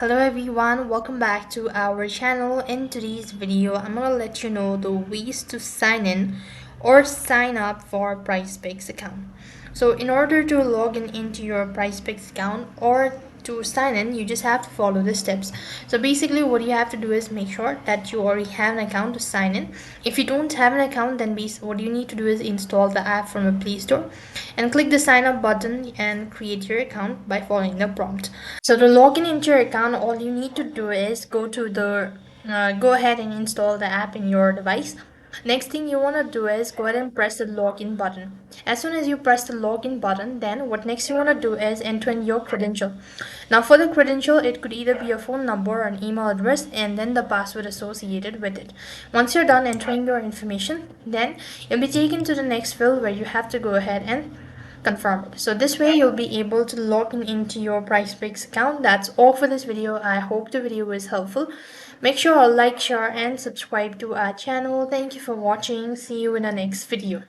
Hello everyone, welcome back to our channel. In today's video, I'm gonna let you know the ways to sign in or sign up for Prizepicks account. So in order to log into your Prizepicks account or to sign in, you just have to follow the steps. So basically what you have to do is make sure that you already have an account to sign in. If you don't have an account, then what you need to do is install the app from the Play Store and click the sign up button and create your account by following the prompt. So to log into your account, all you need to do is go ahead and install the app in your device. Next thing you want to do is go ahead and press the login button. As soon as you press the login button, then what next you want to do is enter in your credential. Now for the credential, it could either be a phone number or an email address and then the password associated with it. Once you're done entering your information, then you'll be taken to the next field where you have to go ahead and confirm it. So this way you'll be able to log into your Prizepicks account. That's all for this video. I hope the video was helpful. Make sure to like, share and subscribe to our channel. Thank you for watching. See you in the next video.